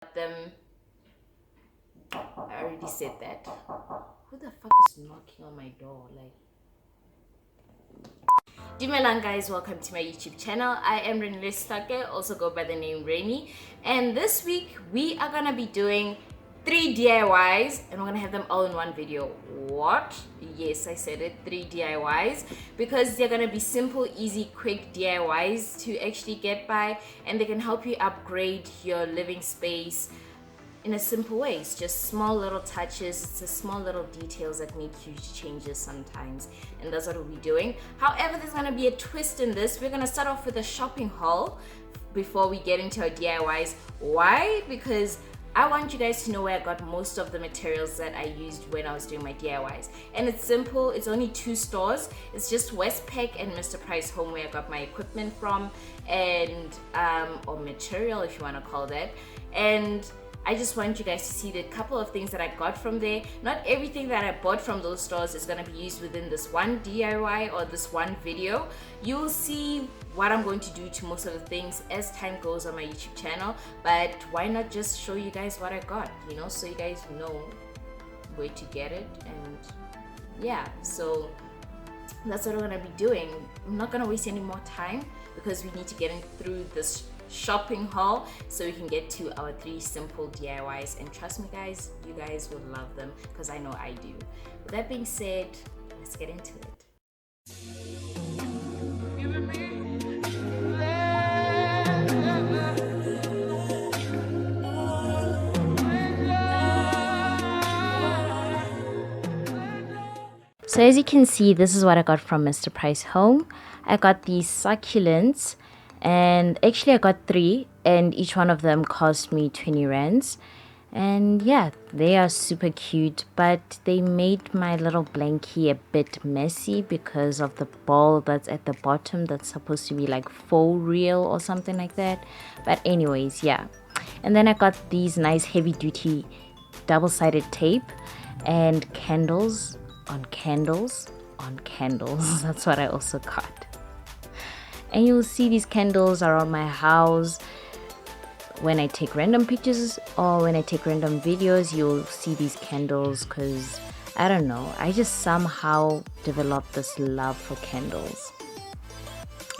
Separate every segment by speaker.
Speaker 1: them. I already said that. Who the fuck is knocking on my door? Like, Dumelang guys, welcome to my YouTube channel. I am Renee Stake, also go by the name Rainy, and this week we are gonna be doing 3 DIYs and we're gonna have them all in one video. What? Yes, I said it, 3 DIYs, because they're gonna be simple, easy, quick DIYs to actually get by, and they can help you upgrade your living space in a simple way. It's just small little touches, it's the small little details that make huge changes sometimes, and that's what we'll be doing. However, there's gonna be a twist in this. We're gonna start off with a shopping haul before we get into our DIYs. Why? Because I want you guys to know where I got most of the materials that I used when I was doing my DIYs. And it's simple, it's only 2 stores. It's just Westpac and Mr. Price Home where I got my equipment from, and or material if you want to call that. And I just want you guys to see the couple of things that I got from there. Not everything that I bought from those stores is going to be used within this one DIY or this one video. You'll see what I'm going to do to most of the things as time goes on my YouTube channel, but why not just show you guys what I got, you know, so you guys know where to get it. And yeah, so that's what we're going to be doing. I'm not going to waste any more time because we need to get in through this shopping haul so we can get to our 3 simple DIYs, and trust me guys, you guys will love them because I know I do. With that being said, let's get into it. So as you can see, this is what I got from Mr. Price Home. I got these succulents, and actually I got 3, and each one of them cost me 20 rands. And yeah, they are super cute, but they made my little blankie a bit messy because of the ball that's at the bottom that's supposed to be like faux real or something like that. But anyways, yeah. And then I got these nice heavy duty double-sided tape and candles on candles on candles. That's what I also got. And you'll see these candles around my house when I take random pictures or when I take random videos. You'll see these candles because I don't know, I just somehow developed this love for candles.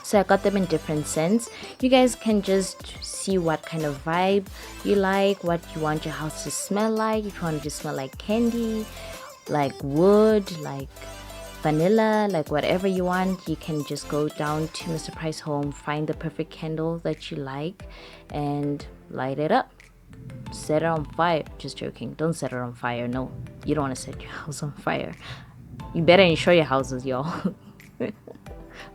Speaker 1: So I got them in different scents. You guys can just see what kind of vibe you like, what you want your house to smell like. If you want it to smell like candy, like wood, like vanilla, like whatever you want, you can just go down to Mr. Price Home, find the perfect candle that you like, and light it up. Set it on fire. Just joking. Don't set it on fire. No, you don't want to set your house on fire. You better insure your houses, y'all. I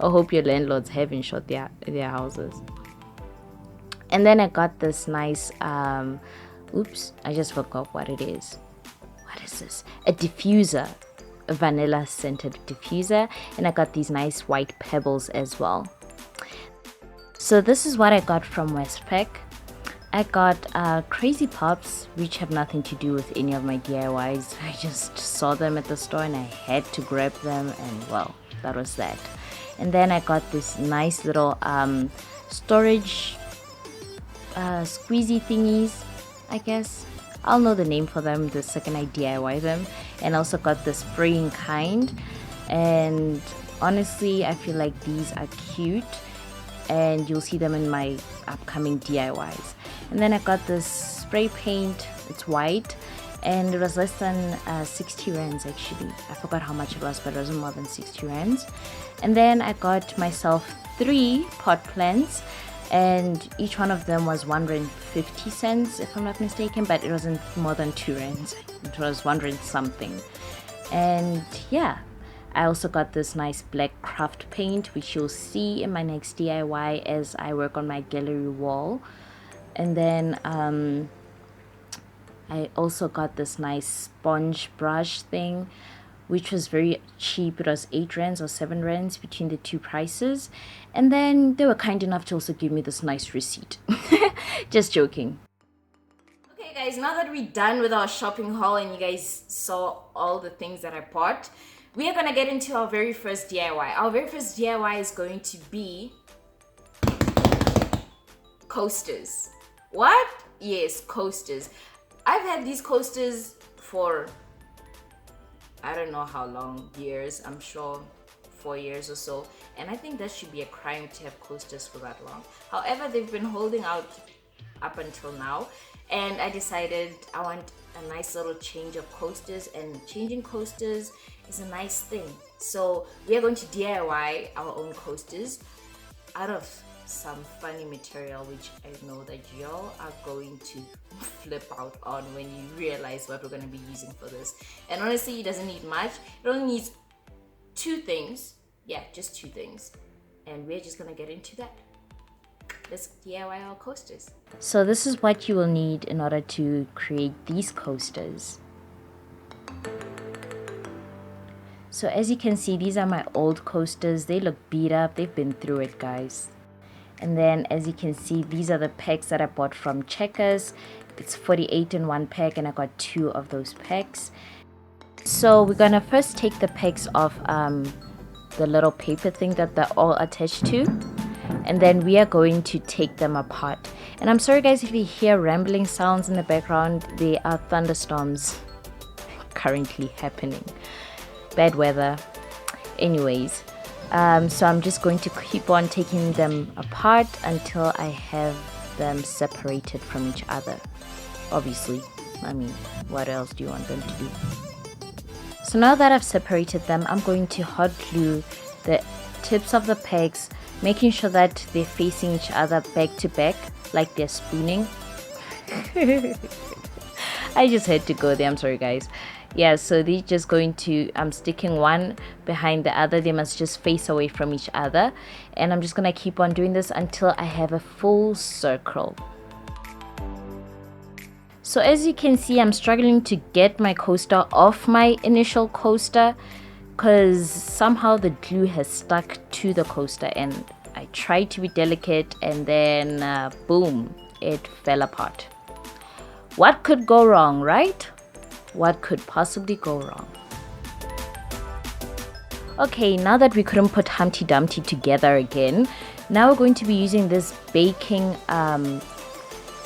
Speaker 1: hope your landlords have insured their houses. And then I got this nice oops, I just forgot what it is. What is this? A diffuser, a vanilla scented diffuser, and I got these nice white pebbles as well. So this is what I got from Westpac. I got crazy pops, which have nothing to do with any of my DIYs. I just saw them at the store and I had to grab them, and well, that was that. And then I got this nice little storage squeezy thingies, I guess. I'll know the name for them the second I DIY them. And also got the spraying kind, and honestly I feel like these are cute and you'll see them in my upcoming DIYs. And then I got this spray paint. It's white and it was less than 60 rands actually. I forgot how much it was, but it wasn't more than 60 rands. And then I got myself 3 pot plants, and each one of them was 150 cents if I'm not mistaken, but it wasn't more than 2 rands. It was 100 something. And yeah, I also got this nice black craft paint, which you'll see in my next DIY as I work on my gallery wall. And then I also got this nice sponge brush thing, which was very cheap. It was 8 rands or 7 rands between the 2 prices. And then they were kind enough to also give me this nice receipt. Just joking. Okay guys, now that we're done with our shopping haul and you guys saw all the things that I bought, we are going to get into our very first DIY. Our very first DIY is going to be coasters. What? Yes, coasters. I've had these coasters for I don't know how long, years, I'm sure 4 years or so. And I think that should be a crime to have coasters for that long. However, they've been holding out up until now. And I decided I want a nice little change of coasters, and changing coasters is a nice thing. So we are going to DIY our own coasters out of some funny material, which I know that y'all are going to flip out on when you realize what we're going to be using for this. And honestly, it doesn't need much. It only needs two things. Yeah, just two things. And we're just going to get into that. Let's DIY our coasters. So this is what you will need in order to create these coasters. So as you can see, these are my old coasters. They look beat up. They've been through it, guys. And then as you can see, these are the packs that I bought from Checkers. It's 48 in one pack, and I got 2 of those packs. So we're gonna first take the packs off the little paper thing that they're all attached to, and then we are going to take them apart. And I'm sorry guys if you hear rambling sounds in the background. There are thunderstorms currently happening. Bad weather. Anyways, so I'm just going to keep on taking them apart until I have them separated from each other. Obviously, I mean, what else do you want them to do? So now that I've separated them, I'm going to hot glue the tips of the pegs, making sure that they're facing each other back to back, like they're spooning. I just had to go there, I'm sorry guys. Yeah, so they're just going to, I'm sticking one behind the other. They must just face away from each other. And I'm just going to keep on doing this until I have a full circle. So as you can see, I'm struggling to get my coaster off my initial coaster because somehow the glue has stuck to the coaster, and I tried to be delicate, and then boom, it fell apart. What could go wrong, right? What could possibly go wrong? Okay, now that we couldn't put Humpty Dumpty together again, now we're going to be using this baking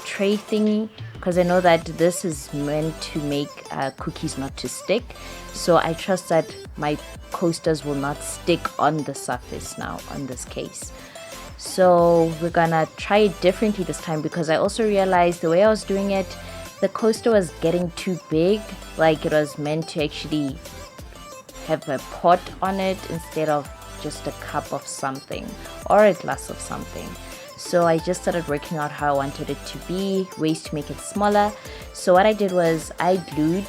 Speaker 1: tray thingy, because I know that this is meant to make cookies not to stick. So I trust that my coasters will not stick on the surface now on this case. So we're gonna try it differently this time, because I also realized the way I was doing it, the coaster was getting too big. Like it was meant to actually have a pot on it instead of just a cup of something or a glass of something. So I just started working out how I wanted it to be, ways to make it smaller. So what I did was I glued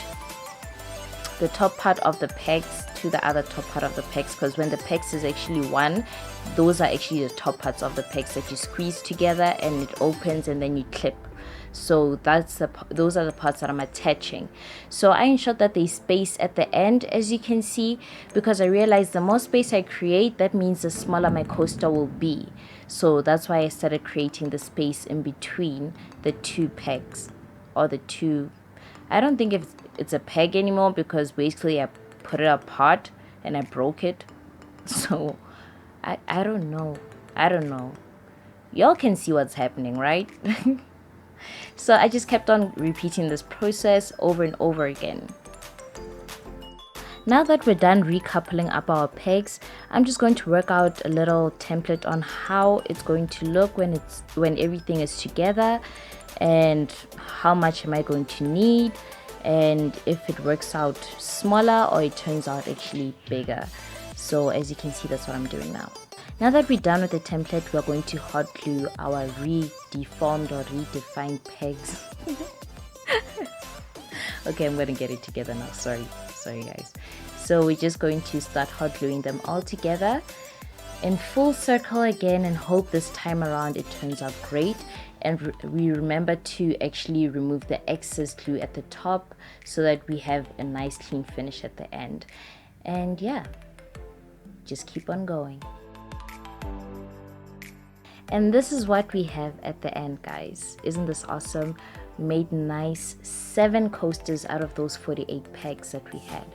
Speaker 1: the top part of the pegs to the other top part of the pegs, because when the pegs is actually one, those are actually the top parts of the pegs that you squeeze together and it opens and then you clip. So those are the parts that I'm attaching. So I ensured that they space at the end, as you can see, because I realized the more space I create, that means the smaller my coaster will be. So that's why I started creating the space in between the two pegs, or the two, I don't think it's a peg anymore, because basically I put it apart and I broke it. So I don't know. Y'all can see what's happening, right? So I just kept on repeating this process over and over again. Now that we're done recoupling up our pegs, I'm just going to work out a little template on how it's going to look when everything is together, and how much am I going to need, and if it works out smaller or it turns out actually bigger. So as you can see, that's what I'm doing now. Now that we're done with the template, we're going to hot glue our redeformed or redefined pegs. Okay, I'm going to get it together now. Sorry guys. So we're just going to start hot gluing them all together in full circle again, and hope this time around it turns out great. And we remember to actually remove the excess glue at the top so that we have a nice clean finish at the end. And yeah, just keep on going. And this is what we have at the end, guys. Isn't this awesome? Made nice 7 coasters out of those 48 pegs that we had.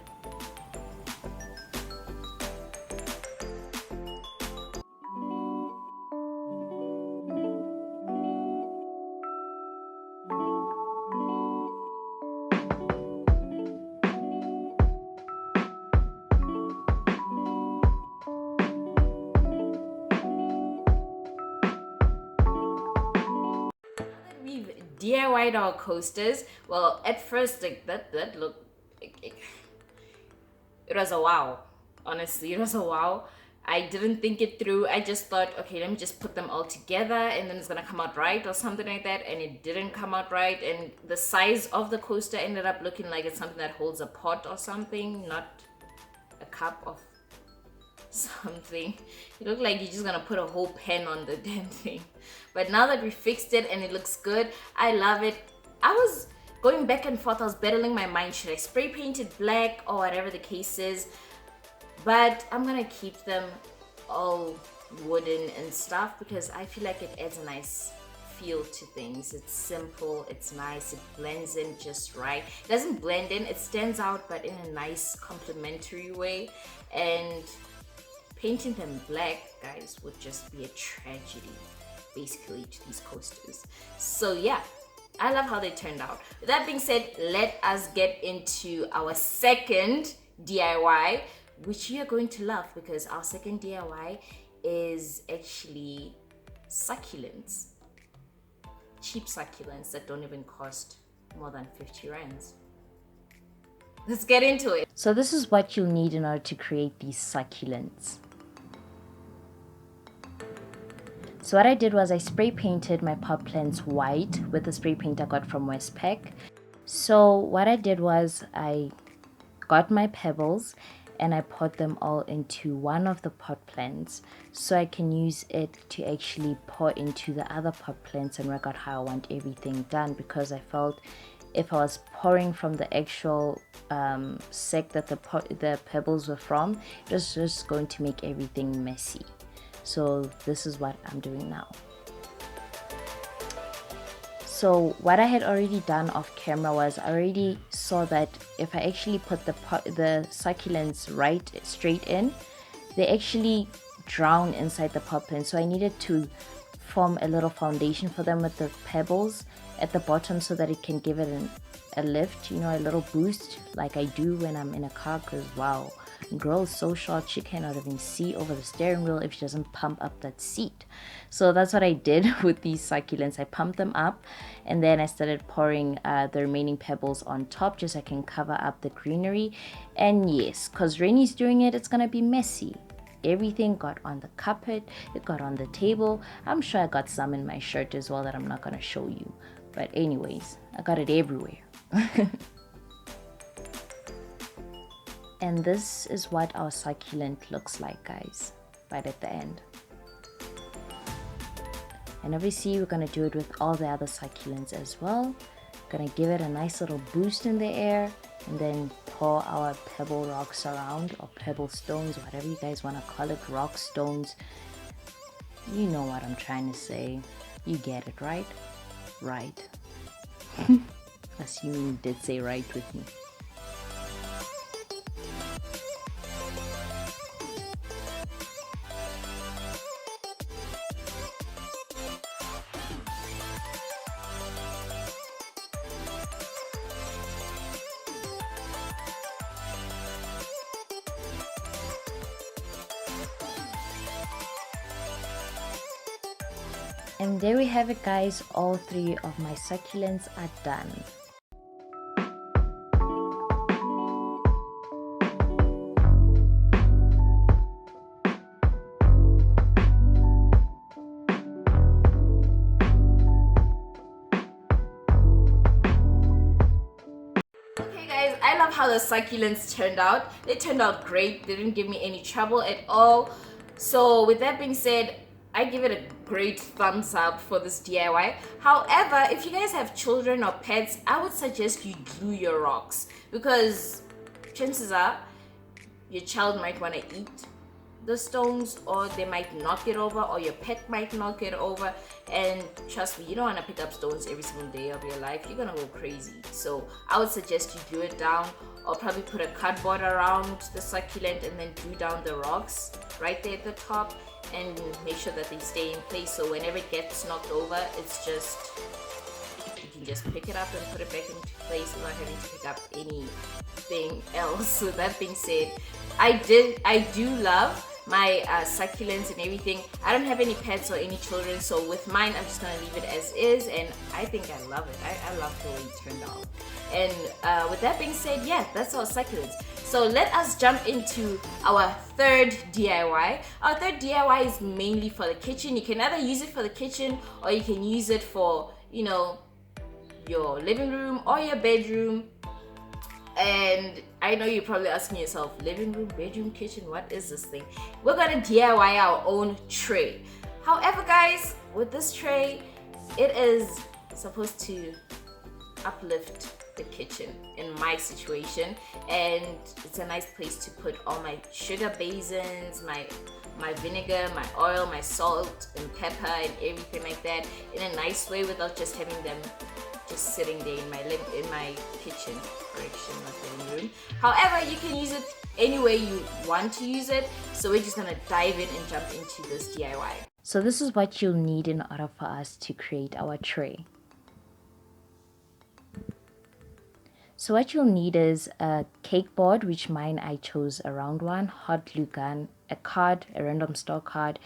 Speaker 1: DIY'd our coasters. Well, at first, like that looked, it was a wow. Honestly, it was a wow. I didn't think it through. I just thought, okay, let me just put them all together and then it's gonna come out right or something like that. And it didn't come out right. And the size of the coaster ended up looking like it's something that holds a pot or something, not a cup of something. It looked like you're just gonna put a whole pen on the damn thing. But now that we fixed it and it looks good, I love it. I was going back and forth. I was battling my mind. Should I spray paint it black or whatever the case is? But I'm gonna keep them all wooden and stuff because I feel like it adds a nice feel to things. It's simple, it's nice, it blends in just right. It doesn't blend in, it stands out, but in a nice complementary way. And painting them black, guys, would just be a tragedy basically to these coasters. So yeah, I love how they turned out. With that being said, let us get into our second DIY, which you are going to love because our second DIY is actually succulents. Cheap succulents that don't even cost more than 50 rands. Let's get into it. So this is what you'll need in order to create these succulents. So what I did was I spray painted my pot plants white with the spray paint I got from Westpac. So what I did was I got my pebbles and I poured them all into one of the pot plants so I can use it to actually pour into the other pot plants and work out how I want everything done, because I felt if I was pouring from the actual sack that the pebbles were from, it was just going to make everything messy. So this is what I'm doing now. So what I had already done off camera was I already saw that if I actually put the succulents right straight in, they actually drown inside the pot plant. So I needed to form a little foundation for them with the pebbles at the bottom so that it can give it a lift, you know, a little boost like I do when I'm in a car, because wow, girl is so short she cannot even see over the steering wheel if she doesn't pump up that seat. So that's what I did with these succulents. I pumped them up and then I started pouring the remaining pebbles on top just so I can cover up the greenery. And yes, because Rainey's doing it, it's gonna be messy. Everything got on the carpet, it got on the table. I'm sure I got some in my shirt as well that I'm not gonna show you, but anyways, I got it everywhere. And this is what our succulent looks like, guys, right at the end. And obviously we're gonna do it with all the other succulents as well. Gonna give it a nice little boost in the air and then pour our pebble rocks around, or pebble stones, whatever you guys want to call it, rock stones. You know what I'm trying to say. You get it, right? Right. Assuming you did say right with me. And there we have it, guys. All three of my succulents are done. Okay guys, I love how the succulents turned out. They turned out great. They didn't give me any trouble at all. So with that being said, I give it a great thumbs up for this DIY. However, if you guys have children or pets, I would suggest you glue your rocks, because chances are your child might want to eat the stones, or they might knock it over, or your pet might knock it over. And trust me, you don't want to pick up stones every single day of your life. You're gonna go crazy. So I would suggest you glue it down, or probably put a cardboard around the succulent and then glue down the rocks right there at the top, and make sure that they stay in place, so whenever it gets knocked over, it's just, you can just pick it up and put it back into place without having to pick up anything else. So that being said, I do love
Speaker 2: my succulents and everything. I don't have any pets or any children, so with mine I'm just gonna leave it as is, and I think I love it. I love the way it turned out. And with that being said, yeah, that's our succulents. So let us jump into our third DIY. Our third DIY is mainly for the kitchen. You can either use it for the kitchen or you can use it for, you know, your living room or your bedroom. And I know you're probably asking yourself, living room, bedroom, kitchen, what is this thing? We're gonna DIY our own tray. However, guys, with this tray, it is supposed to uplift the kitchen in my situation, and it's a nice place to put all my sugar basins, my vinegar, my oil, my salt and pepper and everything like that in a nice way without just having them just sitting there in my kitchen, correction, not living room. However, you can use it any way you want to use it, so we're just gonna dive in and jump into this DIY.
Speaker 1: So this is what you'll need in order for us to create our tray. So what you'll need is a cake board, which mine I chose a round one, hot glue gun, a card, a random store card,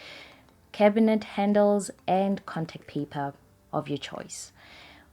Speaker 1: cabinet handles, and contact paper of your choice.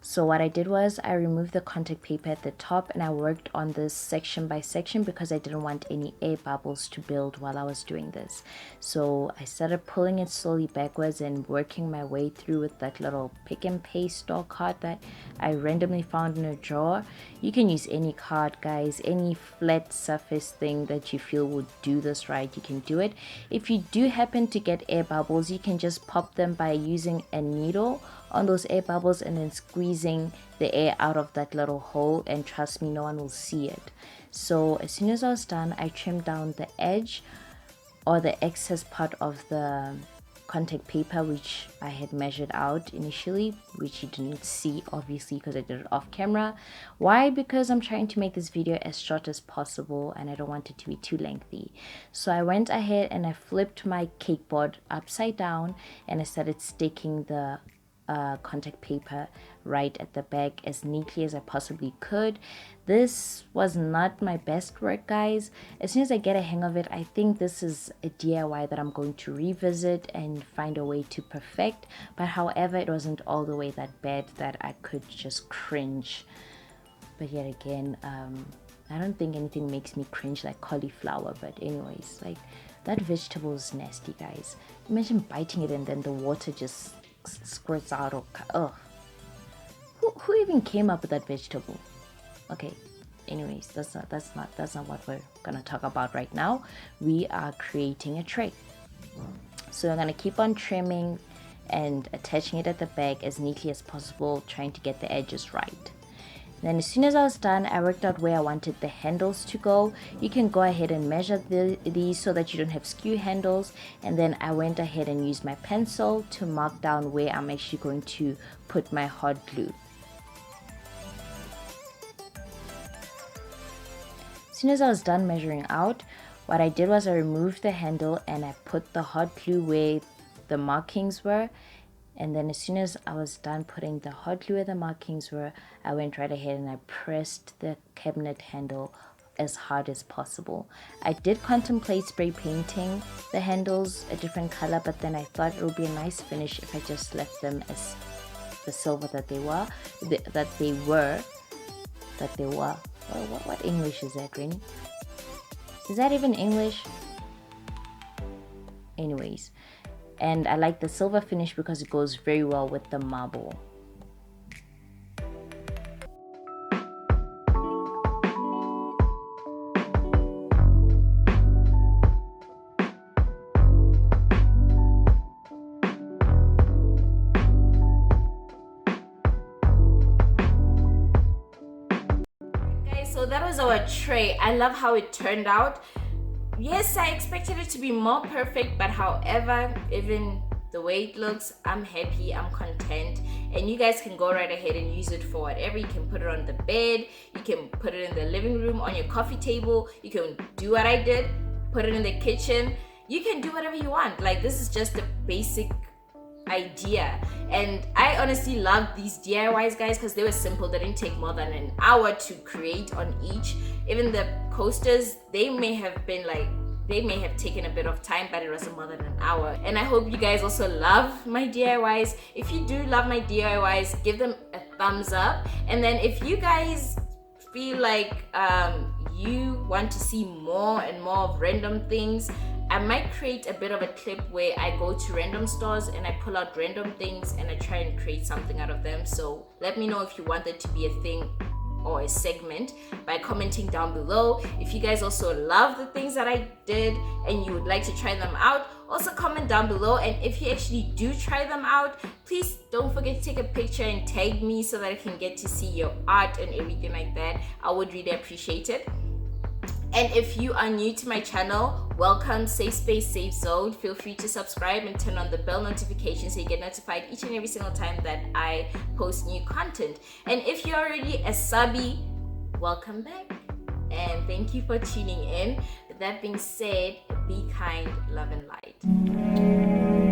Speaker 1: So what I did was I removed the contact paper at the top and I worked on this section by section because I didn't want any air bubbles to build while I was doing this. So I started pulling it slowly backwards and working my way through with that little pick and paste store card that I randomly found in a drawer. You can use any card, guys, any flat surface thing that you feel would do this right, you can do it. If you do happen to get air bubbles, you can just pop them by using a needle on those air bubbles and then squeezing the air out of that little hole, and trust me, no one will see it. So as soon as I was done, I trimmed down the edge or the excess part of the contact paper, which I had measured out initially, which you didn't see obviously because I did it off camera. Why? Because I'm trying to make this video as short as possible and I don't want it to be too lengthy. So I went ahead and I flipped my cake board upside down and I started sticking the contact paper right at the back as neatly as I possibly could. This was not my best work, guys. As soon as I get a hang of it, I think this is a DIY that I'm going to revisit and find a way to perfect. But however, it wasn't all the way that bad that I could just cringe. But yet again, I don't think anything makes me cringe like cauliflower. But anyways, like, that vegetable is nasty, guys. Imagine biting it and then the water just squirts out. Or ugh. Who even came up with that vegetable? Okay, anyways, that's not what we're gonna talk about right now. We are creating a tray, so we're gonna keep on trimming and attaching it at the back as neatly as possible, trying to get the edges right. Then as soon as I was done, I worked out where I wanted the handles to go. You can go ahead and measure these so that you don't have skew handles. And then I went ahead and used my pencil to mark down where I'm actually going to put my hot glue. As soon as I was done measuring out, what I did was I removed the handle and I put the hot glue where the markings were. And then as soon as I was done putting the hot glue where the markings were, I went right ahead and I pressed the cabinet handle as hard as possible. I did contemplate spray painting the handles a different color, but then I thought it would be a nice finish if I just left them as the silver that they were. What English is that, Granny? Is that even English? Anyways. And I like the silver finish because it goes very well with the marble.
Speaker 2: Guys, so that was our tray. I love how it turned out. Yes, I expected it to be more perfect, but however, even the way it looks, I'm happy, I'm content, and you guys can go right ahead and use it for whatever. You can put it on the bed, you can put it in the living room, on your coffee table, you can do what I did, put it in the kitchen. You can do whatever you want. Like, this is just a basic idea, and I honestly love these DIYs, guys, because they were simple. They didn't take more than an hour to create on each. Even the coasters, they may have been like they may have taken a bit of time, but it wasn't more than an hour. And I hope you guys also love my DIYs. If you do love my DIYs, give them a thumbs up. And then if you guys feel like you want to see more and more of random things, I might create a bit of a clip where I go to random stores and I pull out random things and I try and create something out of them. So let me know if you want it to be a thing or a segment by commenting down below. If you guys also love the things that I did and you would like to try them out, also comment down below. And if you actually do try them out, please don't forget to take a picture and tag me so that I can get to see your art and everything like that. I would really appreciate it. And if you are new to my channel, welcome, safe space, safe zone. Feel free to subscribe and turn on the bell notification so you get notified each and every single time that I post new content. And if you're already a subby, welcome back and thank you for tuning in. With that being said, be kind, love and light.